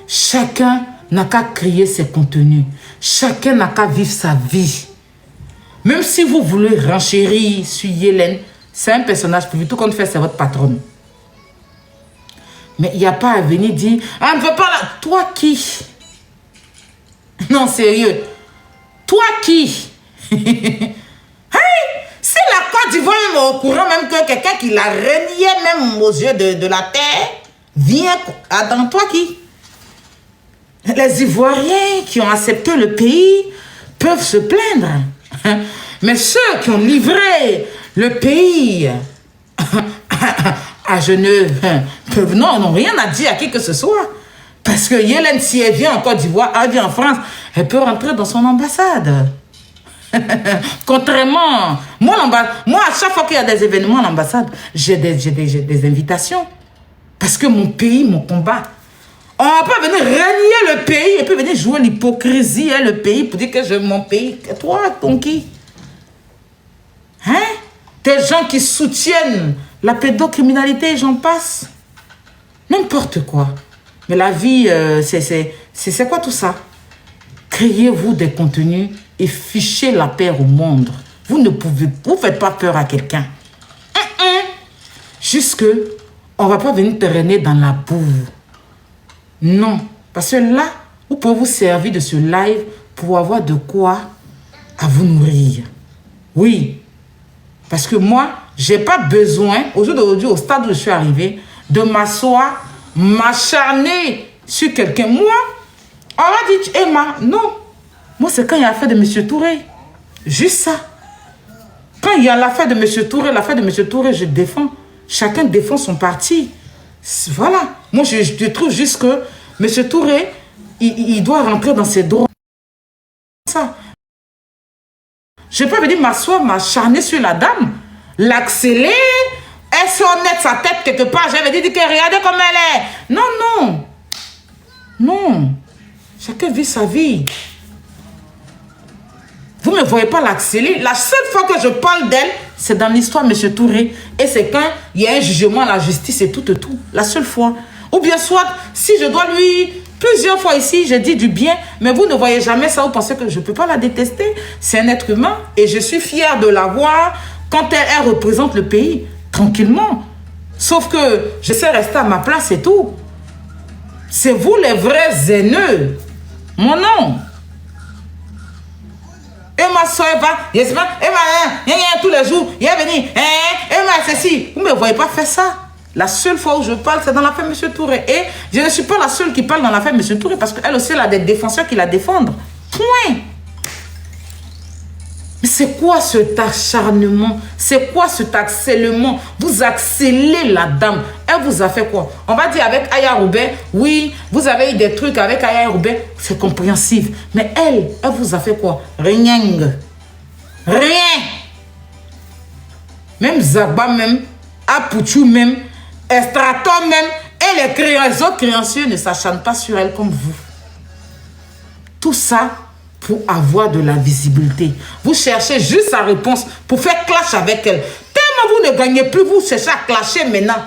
Chacun n'a qu'à créer ses contenus. Chacun n'a qu'à vivre sa vie. Même si vous voulez renchérir sur Yellen, c'est un personnage public. Tout compte fait, c'est votre patronne. Mais il n'y a pas à venir dire, ah, on ne veut pas là. Toi qui? Non, sérieux. Toi qui? Hey, si la Côte d'Ivoire est au courant, même que quelqu'un qui la reniait même aux yeux de la terre, Viens, attends-toi qui? Les Ivoiriens qui ont accepté le pays peuvent se plaindre. Mais ceux qui ont livré le pays à Genève peuvent n'ont rien à dire à qui que ce soit. Parce que Hélène, si elle vient en Côte d'Ivoire, elle vient en France, elle peut rentrer dans son ambassade. Contrairement, moi, à chaque fois qu'il y a des événements à l'ambassade, j'ai des invitations. Parce que mon pays, mon combat. On va pas venir renier le pays et puis venir jouer l'hypocrisie, hein, le pays, pour dire que je mon pays. Toi, ton qui? Hein? Des gens qui soutiennent la pédocriminalité, j'en passe. N'importe quoi. Mais la vie, c'est quoi tout ça? Créez-vous des contenus et fichez la paix au monde. Vous ne faites pas peur à quelqu'un. Jusque, on ne va pas venir traîner dans la boue. Non. Parce que là, vous pouvez vous servir de ce live pour avoir de quoi à vous nourrir. Oui. Parce que moi, je n'ai pas besoin, aujourd'hui, au stade où je suis arrivé, de m'asseoir, m'acharner sur quelqu'un. Moi, on m'a dit, Emma, non. Moi, c'est quand il y a l'affaire de M. Touré. Juste ça. Quand il y a l'affaire de M. Touré, je défends. Chacun défend son parti. Voilà. Moi, je trouve juste que M. Touré, il doit rentrer dans ses droits. Ça. Je peux venir m'asseoir, m'acharner sur la dame, l'accélérer, elle se remettre sa tête quelque part. J'avais dit que regardez comme elle est. Non, non. Non. Chacun vit sa vie. Vous ne me voyez pas l'accélérer. La seule fois que je parle d'elle, c'est dans l'histoire de M. Touré. Et c'est quand il y a un jugement à la justice et tout. La seule fois. Ou bien soit, si je dois lui... Plusieurs fois ici, j'ai dit du bien, mais vous ne voyez jamais ça. Vous pensez que je ne peux pas la détester. C'est un être humain et je suis fière de la voir quand elle représente le pays, tranquillement. Sauf que je sais rester à ma place et tout. C'est vous les vrais haineux. Mon nom. Emma Soeba, Emma, tous les jours, il est venu, Emma, ceci. Vous ne me voyez pas faire ça. La seule fois où je parle, c'est dans l'affaire M. Touré. Et je ne suis pas la seule qui parle dans l'affaire M. Touré parce qu'elle aussi, elle a des défenseurs qui la défendent. Point. Mais c'est quoi cet acharnement? C'est quoi cet accélément? Vous accélérez la dame. Elle vous a fait quoi? On va dire avec Aya Robert, oui, vous avez eu des trucs avec Aya Robert, c'est compréhensif. Mais elle vous a fait quoi? Rien. Rien. Même Zaba même, Apouchou même, Estraton même, et les autres créanciers ne s'acharnent pas sur elle comme vous. Tout ça pour avoir de la visibilité. Vous cherchez juste sa réponse pour faire clash avec elle. Tellement vous ne gagnez plus, vous cherchez à clasher maintenant.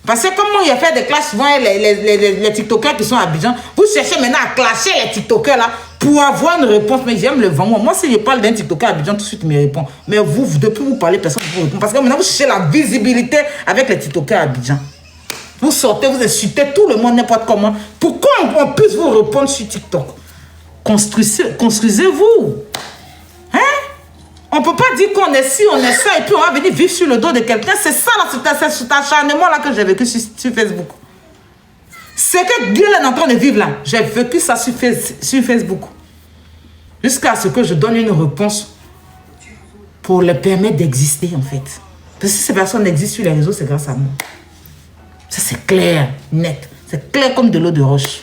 Parce que comment il y a fait des clashs souvent les TikTokers qui sont à Abidjan, vous cherchez maintenant à clasher les TikTokers là pour avoir une réponse. Mais j'aime le vent. Moi, si je parle d'un TikToker à Abidjan, tout de suite il me répond. Mais vous, depuis vous parlez, personne ne vous répond. Parce que maintenant vous cherchez la visibilité avec les TikTokers à Abidjan. Vous sortez, vous insultez tout le monde n'importe comment. Pourquoi on puisse vous répondre sur TikTok? Construisez-vous. Hein? On ne peut pas dire qu'on est ci, on est ça, et puis on va venir vivre sur le dos de quelqu'un. C'est ça, cet acharnement-là que j'ai vécu sur Facebook. C'est que Dieu est en train de vivre là. J'ai vécu ça sur Facebook. Jusqu'à ce que je donne une réponse pour les permettre d'exister, en fait. Parce que si ces personnes existent sur les réseaux, c'est grâce à moi. Ça, c'est clair, net. C'est clair comme de l'eau de roche.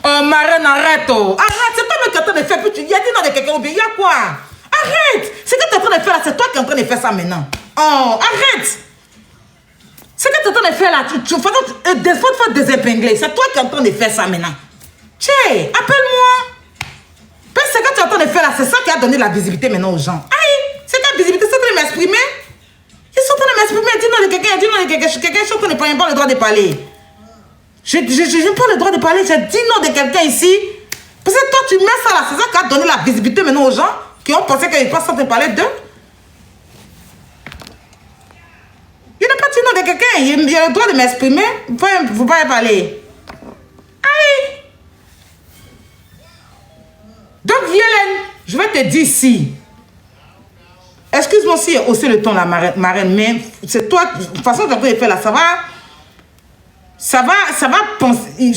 Oh, Marraine, arrête. Oh. Arrête, c'est toi qui es en train de faire. Puis il y a dit non de quelqu'un, il y a quoi? Arrête. Ce que tu es en train de faire là, c'est toi qui es en train de faire ça maintenant. Oh, arrête. Ce que tu es en train de faire là, tu faut te désépingler. C'est toi qui es en train de faire ça maintenant. Tiens, appelle-moi. Parce que ce que tu es en train de faire là, c'est ça qui a donné la visibilité maintenant aux gens. Aïe, c'est ta visibilité, c'est en train de m'exprimer. Ils sont en train de m'exprimer. Dis non de quelqu'un, dis non de quelqu'un. Quelqu'un, je suis en train de prendre pas le droit de parler. Je n'ai pas le droit de parler, j'ai dit non de quelqu'un ici. Parce que toi, tu mets ça là, c'est ça qui a donné la visibilité maintenant aux gens qui ont pensé qu'ils ne pas en train de parler d'eux. Je n'ai pas dit non de quelqu'un, j'ai le droit de m'exprimer, il ne faut pas y parler. Aïe! Donc, Hélène, je vais te dire ici. Excuse-moi. Excuse-moi si hausser le ton, la marraine, mais c'est toi, de toute façon, quand tu as fait là, ça va penser,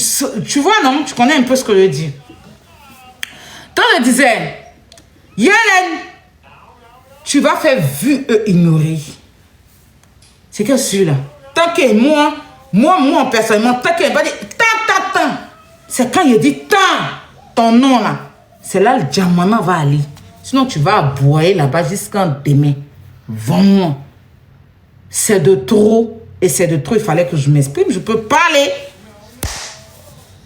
tu vois, non? Tu connais un peu ce que je dis. Quand je disais, Yélène, tu vas faire vu et ignorer. C'est que celui-là. Tant que moi, personnellement, tant qu'il va dire, tant. C'est quand il dit tant, ton nom là. C'est là le diamant va aller. Sinon, tu vas aboyer là-bas jusqu'en demain. Vends-moi. C'est de trop. Et c'est de trop. Il fallait que je m'exprime. Je peux parler.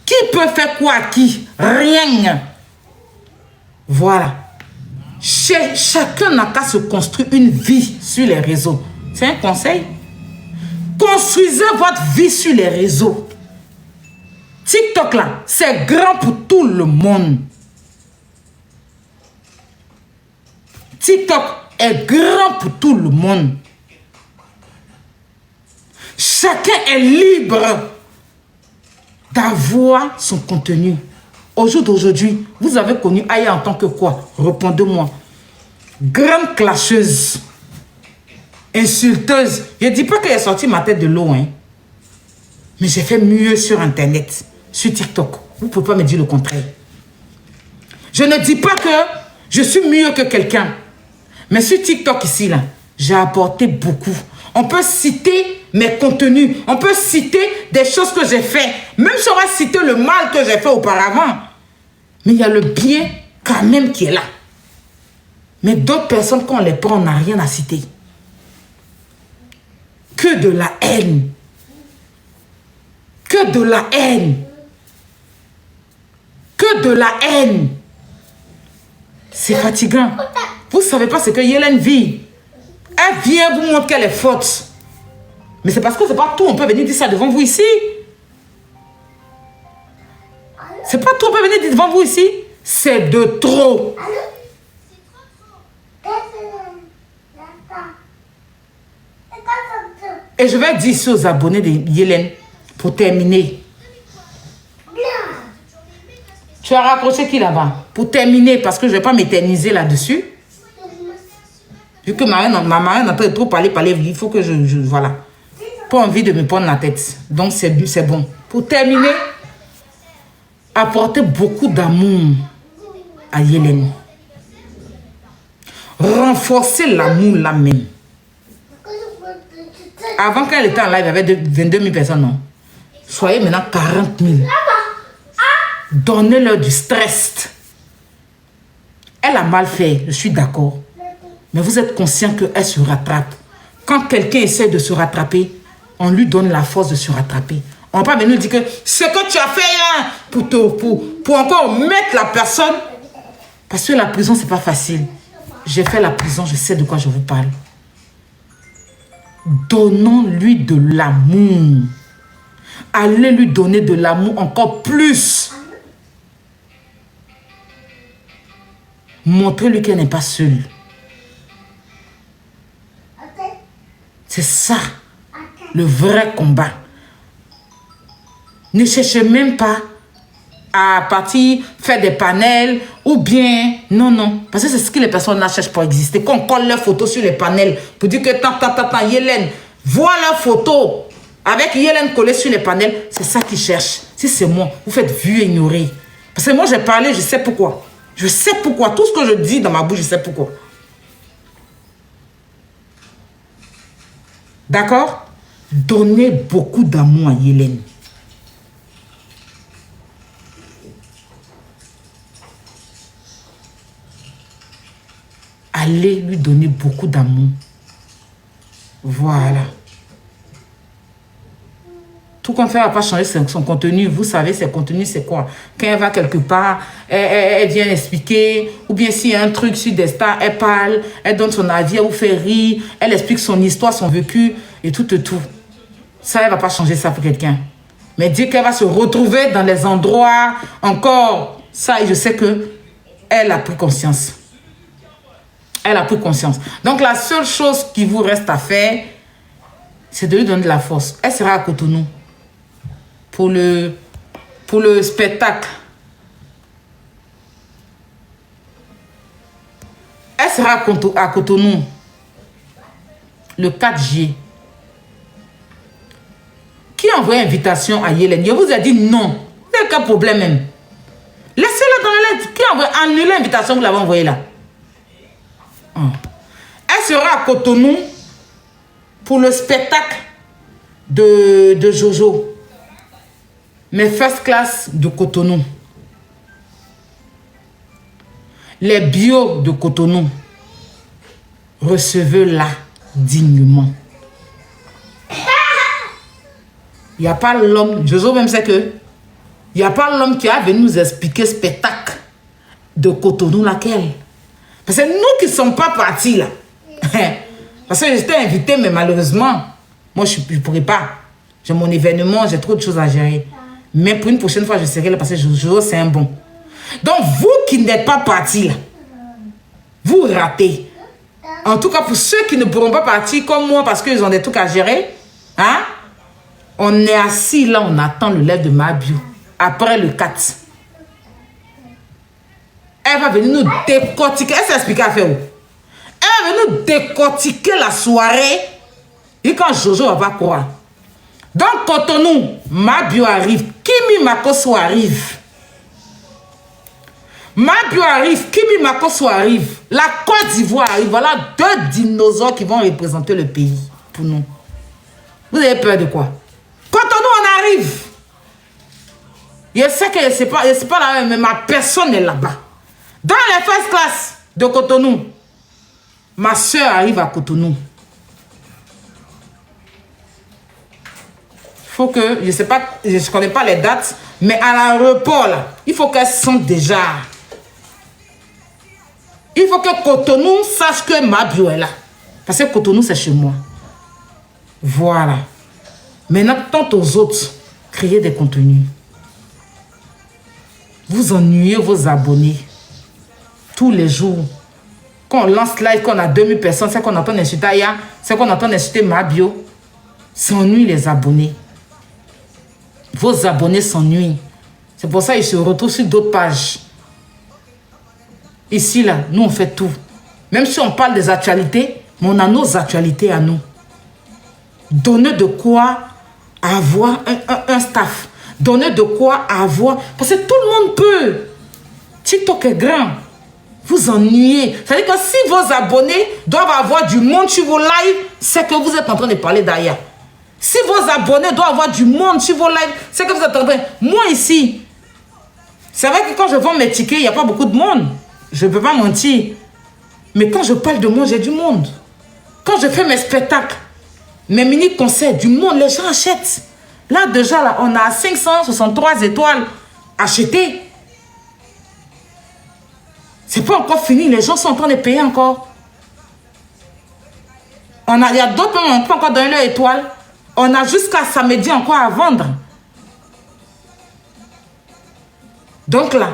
Qui peut faire quoi à qui? Rien. Voilà. Chacun n'a qu'à se construire une vie sur les réseaux. C'est un conseil. Construisez votre vie sur les réseaux. TikTok là, c'est grand pour tout le monde. TikTok est grand pour tout le monde. Chacun est libre d'avoir son contenu. Au jour d'aujourd'hui, vous avez connu Aya en tant que quoi? Répondez-moi. Grande clasheuse. Insulteuse. Je ne dis pas qu'elle est sortie ma tête de l'eau. Hein. Mais j'ai fait mieux sur Internet. Sur TikTok. Vous ne pouvez pas me dire le contraire. Je ne dis pas que je suis mieux que quelqu'un. Mais sur TikTok ici, là, j'ai apporté beaucoup. On peut citer mes contenus. On peut citer des choses que j'ai fait. Même si on va citer le mal que j'ai fait auparavant. Mais il y a le bien quand même qui est là. Mais d'autres personnes, quand on les prend, on n'a rien à citer. Que de la haine. Que de la haine. Que de la haine. C'est fatigant. Vous ne savez pas ce que Yélène vit. Elle vient vous montrer qu'elle est faute. Mais c'est parce que c'est pas tout. On peut venir dire ça devant vous ici. C'est pas tout. On peut venir dire devant vous ici. C'est de trop. Et je vais dire ça aux abonnés de Yélène pour terminer. Tu as rapproché qui là-bas? Pour terminer, parce que je ne vais pas m'éterniser là-dessus. Vu que ma marraine n'a pas trop parlé, il faut que je voilà. Pas envie de me prendre la tête. Donc c'est bon. Pour terminer, apporter beaucoup d'amour à Yélène. Renforcer l'amour là même. Avant qu'elle était en live, il y avait 22 000 personnes, non? Soyez maintenant 40 000. Donnez-leur du stress. Elle a mal fait, je suis d'accord. Mais vous êtes conscient qu'elle se rattrape. Quand quelqu'un essaie de se rattraper, on lui donne la force de se rattraper. On ne va pas venir dire que ce que tu as fait hein, pour encore mettre la personne. Parce que la prison, ce n'est pas facile. J'ai fait la prison, je sais de quoi je vous parle. Donnons-lui de l'amour. Allez lui donner de l'amour encore plus. Montrez-lui qu'elle n'est pas seule. C'est ça, le vrai combat. Ne cherchez même pas à partir faire des panels ou bien... Non. Parce que c'est ce que les personnes là cherchent pour exister. Qu'on colle leurs photos sur les panels pour dire que Yélène, vois leurs photos avec Yélène collée sur les panels. C'est ça qu'ils cherchent. Si c'est moi, vous faites vu et ignorer. Parce que moi, j'ai parlé, je sais pourquoi. Je sais pourquoi. Tout ce que je dis dans ma bouche, je sais pourquoi. D'accord? Donnez beaucoup d'amour à Yélène. Allez lui donner beaucoup d'amour. Voilà. Tout qu'on fait va pas changer son contenu. Vous savez, ses contenus, c'est quoi? Quand elle va quelque part, elle vient expliquer. Ou bien s'il y a un truc sur des stars, elle parle, elle donne son avis, elle vous fait rire, elle explique son histoire, son vécu et tout. Ça, elle va pas changer ça pour quelqu'un. Mais dire qu'elle va se retrouver dans les endroits encore, ça, je sais que elle a pris conscience. Elle a pris conscience. Donc, la seule chose qui vous reste à faire, c'est de lui donner de la force. Elle sera à Cotonou pour le spectacle. Elle sera à Cotonou le 4 juillet. Qui a envoyé invitation à Yélène? Je vous ai dit non. Il n'y a aucun problème même. Laissez-le dans la lettre. Qui a envoyé? Annulez l'invitation, vous l'avez envoyée là. Elle sera à Cotonou pour le spectacle de Jojo. Mais first class de Cotonou. Les bio de Cotonou. Recevez-la dignement. Il n'y a pas l'homme, Jojo même sait que, il n'y a pas l'homme qui a venu nous expliquer spectacle de Cotonou laquelle. Parce que nous qui ne sommes pas partis là. Parce que j'étais invité, mais malheureusement, moi je ne pourrais pas. J'ai mon événement, j'ai trop de choses à gérer. Mais pour une prochaine fois, je serai là parce que Jojo, c'est un bon. Donc, vous qui n'êtes pas partis là, vous ratez. En tout cas, pour ceux qui ne pourront pas partir comme moi parce qu'ils ont des trucs à gérer, hein, on est assis là, on attend le lèvre de Mabio. Après le 4. Elle va venir nous décortiquer. Elle s'est expliquée à faire où? Elle va venir nous décortiquer la soirée. Et quand Jojo va pas croire. Donc, Cotonou, Mabio arrive. Kimi Makoso arrive. Mabio arrive. Kimi Makoso arrive. La Côte d'Ivoire arrive. Voilà 2 dinosaures qui vont représenter le pays pour nous. Vous avez peur de quoi? Cotonou, on arrive. Je sais que c'est pas la même, mais ma personne est là-bas. Dans les first class de Cotonou, ma soeur arrive à Cotonou. Faut que, je sais pas, je connais pas les dates, mais à l'aéroport là, il faut qu'elle sente déjà. Il faut que Cotonou sache que Mabio est là. Parce que Cotonou, c'est chez moi. Voilà. Maintenant, tant aux autres, créez des contenus. Vous ennuyez vos abonnés. Tous les jours. Quand on lance live, qu'on a 2000 personnes, c'est qu'on entend insulter Aya, c'est qu'on entend insulter Mabio. S'ennuie les abonnés. Vos abonnés s'ennuient. C'est pour ça qu'ils se retrouvent sur d'autres pages. Ici, là, nous, on fait tout. Même si on parle des actualités, mais on a nos actualités à nous. Donner de quoi avoir un staff. Donner de quoi avoir. Parce que tout le monde peut. TikTok est grand. Vous ennuyez. C'est-à-dire que si vos abonnés doivent avoir du monde sur vos lives, c'est que vous êtes en train de parler d'ailleurs. Si vos abonnés doivent avoir du monde sur vos lives, c'est que vous êtes en train... Moi ici, c'est vrai que quand je vends mes tickets, il n'y a pas beaucoup de monde. Je ne peux pas mentir. Mais quand je parle de moi, j'ai du monde. Quand je fais mes spectacles, mes mini-concerts, du monde, les gens achètent. Là, déjà, là, on a 563 étoiles achetées. C'est pas encore fini. Les gens sont en train de payer encore. Il y a d'autres qui n'ont pas encore donné leur étoile. On a jusqu'à samedi encore à vendre. Donc là,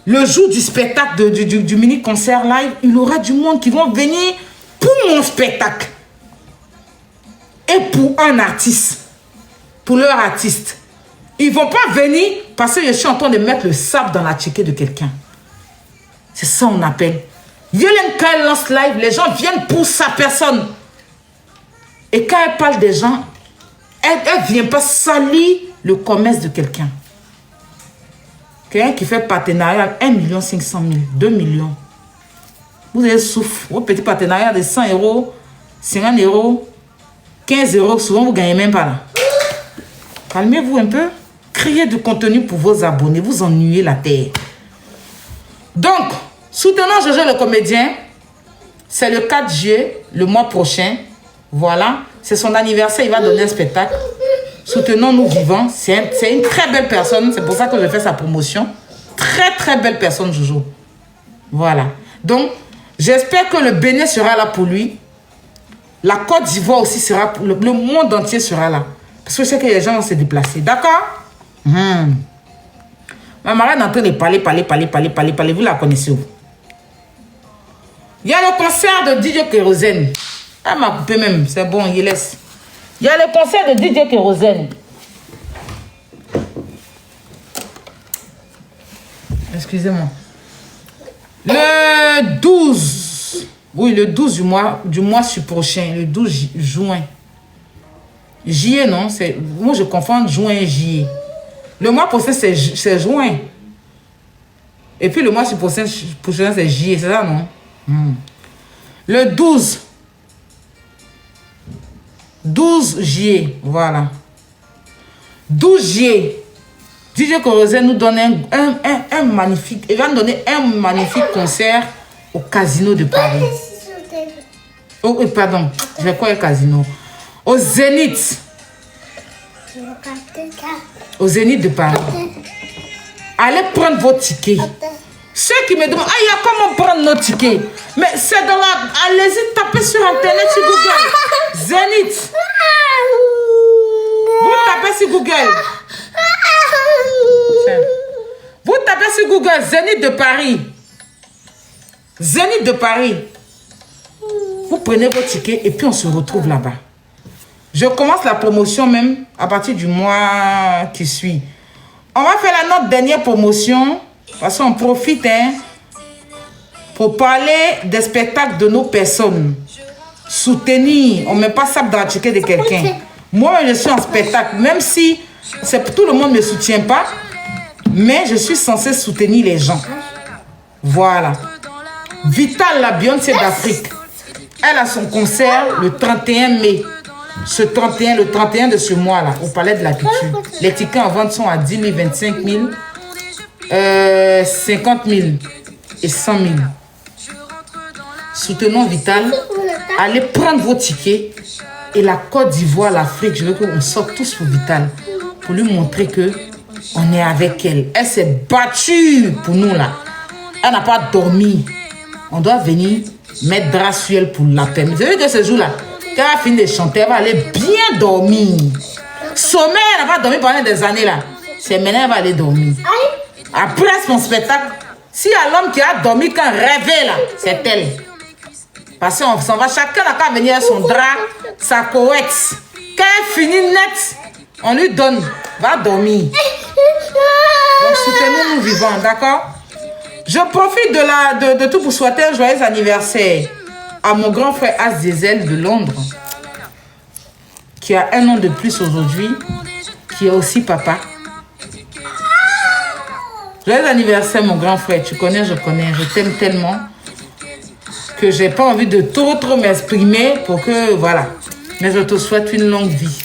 le jour du spectacle, du mini-concert live, il y aura du monde qui vont venir pour mon spectacle. Et pour un artiste. Pour leur artiste. Ils ne vont pas venir parce que je suis en train de mettre le sable dans la ticket de quelqu'un. C'est ça qu'on appelle. Yélène, quand elle lance live, les gens viennent pour sa personne. Et quand elle parle des gens, elle ne vient pas salir le commerce de quelqu'un. Quelqu'un qui fait partenariat, 1 500 000, 2 millions. Vous avez souffert. Vos petits partenariats de 100 euros, 50 euros, 15 euros, souvent vous ne gagnez même pas là. Calmez-vous un peu. Créez du contenu pour vos abonnés. Vous ennuyez la terre. Donc, soutenons Jojo le comédien. C'est le 4 juillet, le mois prochain. Voilà. C'est son anniversaire. Il va donner un spectacle. Soutenons-nous vivants. C'est une très belle personne. C'est pour ça que je fais sa promotion. Très, très belle personne, Jojo. Voilà. Donc, j'espère que le Bénin sera là pour lui. La Côte d'Ivoire aussi sera... Le monde entier sera là. Parce que je sais que les gens vont se déplacer. D'accord? Ma marraine est en train de parler. Vous la connaissez où? Il y a le concert de DJ Kérosène. Elle m'a coupé même. C'est bon, il laisse. Il y a le concert de DJ Kérosène. Excusez-moi. Le 12. Oui, le 12 du mois prochain, le 12 juin. Juillet, non? Moi, je confonds juin et juillet. Le mois prochain, c'est juin. Et puis le mois prochain, c'est juillet, c'est ça, non? Le 12 juillet, voilà. 12 juillet. DJ Corozet nous donne un magnifique... Il va nous donner un magnifique concert au Casino de Paris. Oh, pardon, je crois le Casino. Au Zénith. Au Zénith de Paris. Allez prendre vos tickets. Ceux qui me demandent, il y a comment prendre nos tickets? Mais c'est dans la... Allez-y, tapez sur Internet, sur Google. Zénith. Vous tapez sur Google. Vous tapez sur Google, Zénith de Paris. Zénith de Paris. Vous prenez vos tickets et puis on se retrouve là-bas. Je commence la promotion même à partir du mois qui suit. On va faire notre dernière promotion parce qu'on profite pour parler des spectacles de nos personnes. Soutenir, on ne met pas ça dans la ticket de quelqu'un. Moi, je suis en spectacle, même si tout le monde ne me soutient pas, mais je suis censée soutenir les gens. Voilà. Vital, la Beyoncé d'Afrique, elle a son concert le 31 mai. Le 31 de ce mois-là, au Palais de la Culture. Les tickets en vente sont à 10 000, 25 000, 50 000 et 100 000. Soutenons Vital. Allez prendre vos tickets. Et la Côte d'Ivoire, l'Afrique, je veux qu'on sorte tous pour Vital. Pour lui montrer que on est avec elle. Elle s'est battue pour nous là. Elle n'a pas dormi. On doit venir mettre drap sur elle pour la peine. Vous savez que ce jour-là, quand elle a fini de chanter, elle va aller bien dormir. Sommeil, elle n'a pas dormi pendant des années là. C'est maintenant elle va aller dormir. Après son spectacle, s'il y a l'homme qui a dormi quand rêvait là, c'est elle. Parce qu'on s'en va, chacun n'a qu'à venir son drap, sa couette. Quand elle finit net, on lui donne, va dormir. Donc soutenons-nous vivants, d'accord? Je profite de tout pour souhaiter un joyeux anniversaire à mon grand frère As Diesel de Londres, qui a un an de plus aujourd'hui, qui est aussi papa. Joyeux anniversaire mon grand frère, tu connais, je connais, je t'aime tellement que j'ai pas envie de trop m'exprimer pour que, voilà. Mais je te souhaite une longue vie.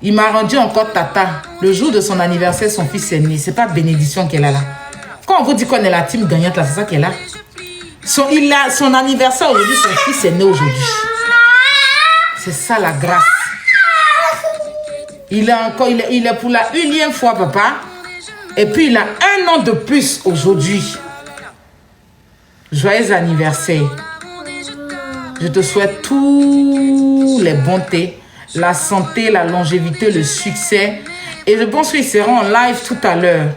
Il m'a rendu encore tata. Le jour de son anniversaire, son fils est né. C'est pas bénédiction qu'elle a là. Quand on vous dit qu'on est la team gagnante là, c'est ça qu'elle a. Son anniversaire aujourd'hui, son fils est né aujourd'hui. C'est ça la grâce. Il est pour la 1e fois papa. Et puis il a un an de plus aujourd'hui. Joyeux anniversaire. Je te souhaite tous les bontés, la santé, la longévité, le succès. Et je pense qu'ils seront en live tout à l'heure.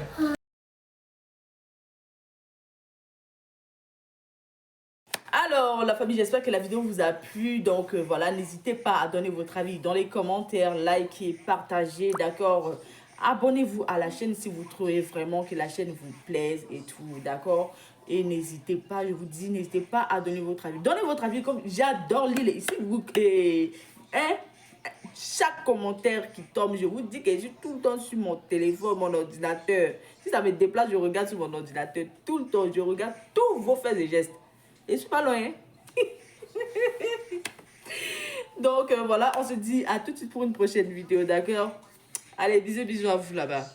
Alors, la famille, j'espère que la vidéo vous a plu. Donc, voilà, n'hésitez pas à donner votre avis dans les commentaires, likez, partagez, d'accord? Abonnez-vous à la chaîne si vous trouvez vraiment que la chaîne vous plaise et tout, d'accord? Et n'hésitez pas, je vous dis, n'hésitez pas à donner votre avis. Donnez votre avis comme j'adore lire. Ici, chaque commentaire qui tombe, je vous dis que je suis tout le temps sur mon téléphone, mon ordinateur. Si ça me déplace, je regarde sur mon ordinateur tout le temps. Je regarde tous vos faits et gestes. Et je suis pas loin. Donc voilà, on se dit à tout de suite pour une prochaine vidéo, d'accord? Allez, bisous à vous là-bas.